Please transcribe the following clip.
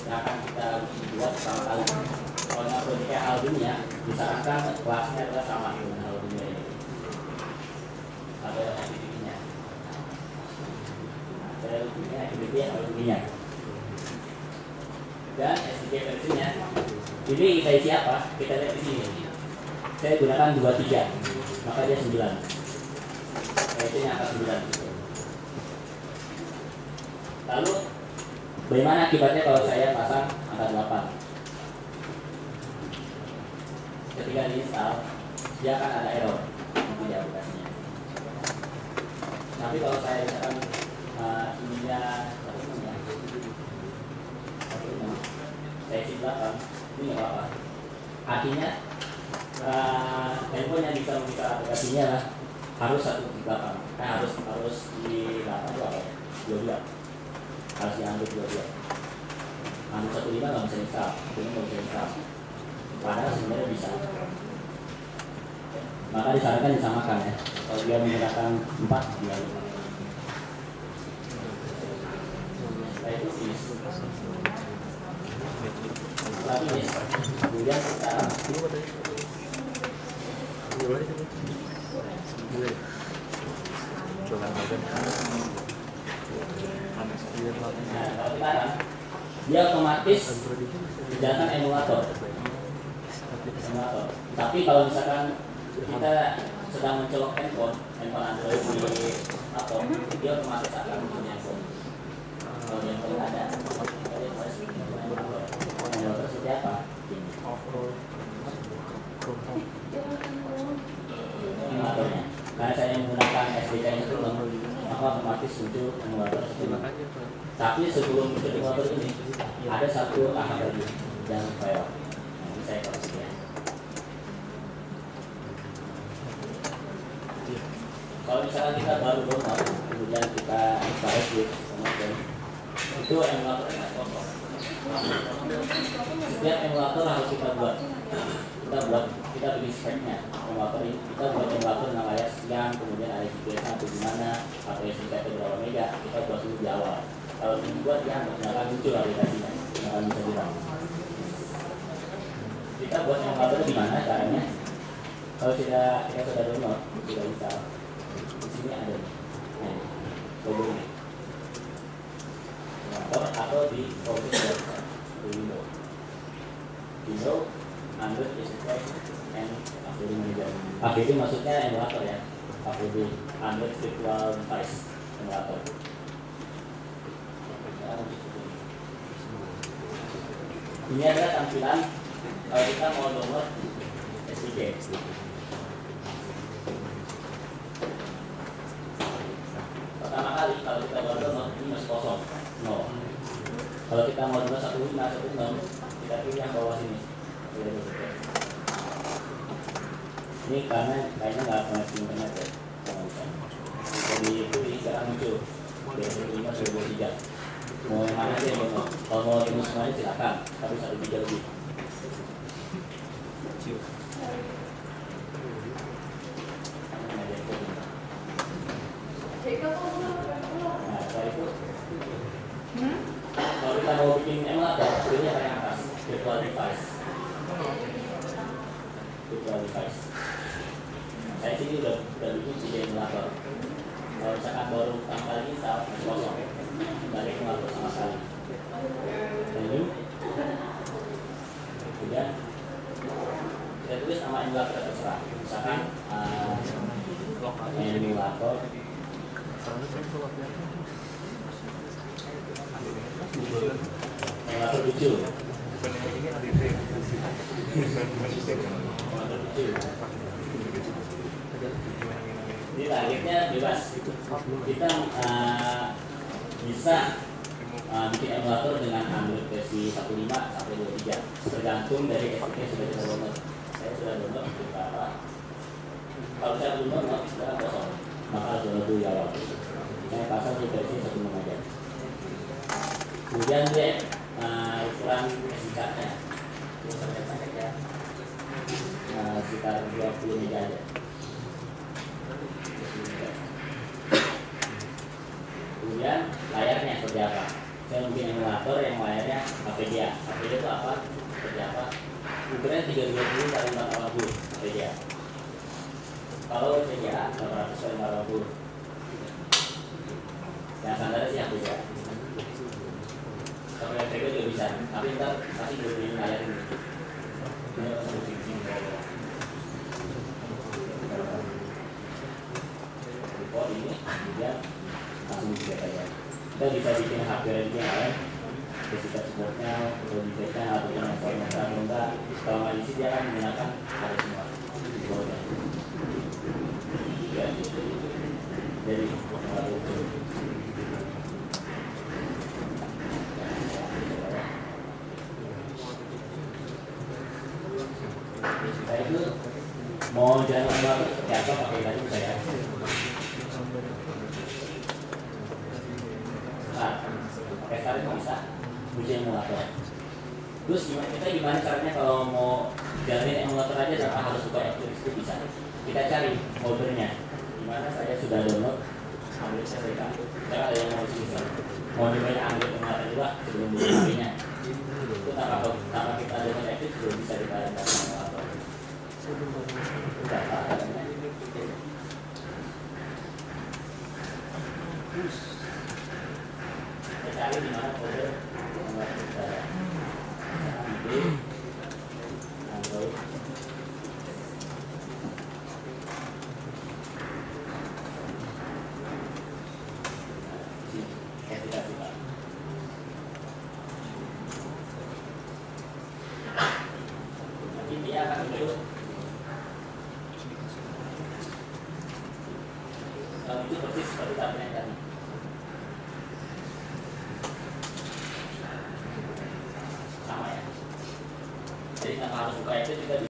akan kita buat sama kali. Kalau nggak kayak hal dunia, misalkan kelasnya adalah sama dengan hal dunia ini. Ada aktivitasnya. Ada aktivitas hal dunia. Dan SDK versinya. Ini kita isi apa? Kita lihat di sini. Saya gunakan 23, maka dia 9. Ini angka 9. Lalu bagaimana akibatnya kalau saya pasang angka 8? Ketika diinstal, dia akan ada error di aplikasinya. Tapi kalau saya misalkan ininya 1.6, saya isi 8, ini nggak apa-apa. Artinya handphone yang bisa membuka aplikasinya lah harus 1.8, harus di 8 itu apa ya? 22, harus di Android 22. Android 1.5 nggak bisa install, ini nggak bisa install. Padahal sebenarnya bisa. Maka disarankan disamakan ya. Kalau dia menggunakan 4, dia 5. Setelah itu finish. Setelah finish, kemudian kita kalau kita dia otomatis menjalankan emulator. Tapi kalau misalkan kita sedang mencolok handphone Android di laptop, dia otomatis akan punya handphone. Kalau yang paling ada, emulator seperti apa? Emulatornya. Karena saya menggunakan SDK itu, maka otomatis muncul emulator seperti ini. Tapi sebelum muncul emulator ini, ada satu tahap lagi yang file. Nanti saya koreksi ya. Kalau misalkan kita baru download, kemudian kita install kemudian itu emulatornya kosong. Setiap emulator harus kita buat. Kita bikin speknya emulator ini. Kita buat emulator dengan layar sekian, kemudian ada GPS atau gimana, atau SDK berapa mega, kita buat dulu di awal. Kalau dibuat dia nggak akan muncul aplikasinya, nggak akan bisa dibuat. Kita buat emulator di mana caranya? Kalau kita sudah download, kita install. Di sini ada logo ini. Emulator atau di project di Windows, Android, SDK, and AVD Manager. AVD maksudnya emulator ya. AVD Android Virtual Device emulator. Ini adalah tampilan kalau kita mau download SDK. Pertama kali kalau kita baru download ini masih kosong, 0. Kalau kita mau download 1.5, kita pilih yang bawah sini. Ini karena kayaknya nggak koneksi internet ya. Jadi itu ini sekarang muncul. B1.5 sudah 23. Mau yang mana aja yang download? Kalau mau download semuanya silakan, tapi 1 GB lebih. Nah, setelah itu kalau kita mau bikin emulator, pilihnya paling atas, virtual device. Saya sini udah bikin si emulator. Kalau misalkan baru pertama kali install, masih kosong, nggak ada emulator sama sekali. Dan ini, kemudian kita tulis nama emulator terserah. Misalkan emulator lucu. Ini targetnya bebas. Kita bisa bikin emulator dengan Android versi 1.5 sampai 23, tergantung dari SDK yang sudah kita download. Saya sudah download beberapa. Kalau saya belum download, sudah kosong, maka harus download dulu ya awal. Saya pasang di versi 1.6 aja. Kemudian dia ukuran singkatnya sekitar 20 mega aja. Kemudian layarnya seperti apa? Saya bikin emulator yang layarnya APDA. APDA itu apa? Seperti apa? Ukurannya 320 kali 480 APDA. Kalau APDA 800 kali 480. Yang standar sih APDA. Kalau FPG juga bisa, tapi ntar pasti belum ini layar ini. Ini harus sini. Report ini, kemudian langsung bisa saja. Kita bisa bikin hardware yang lain, basic supportnya, atau device-nya, atau informasi enggak. Kalau nggak diisi dia akan menggunakan hal semua. Ya, jadi saya itu mau jalan keluar seperti apa pakai tadi saya. Nah, pakai tarik bisa, bisa emulator. Terus gimana caranya kalau mau jalanin emulator aja tanpa harus buka Eclipse itu bisa. Kita cari foldernya. Dimana saya sudah download Android SDK. Saya ada yang mau install. Mau nyobain Android emulator juga sebelum beli HP-nya. Itu tanpa kita download Eclipse belum bisa kita download emulator. Data adanya. Kita cari di mana folder emulator kita ada. Android. Nanti dia akan itu. Kalau itu persis seperti tabelnya tadi. Sama ya. Jadi tanpa harus buka itu juga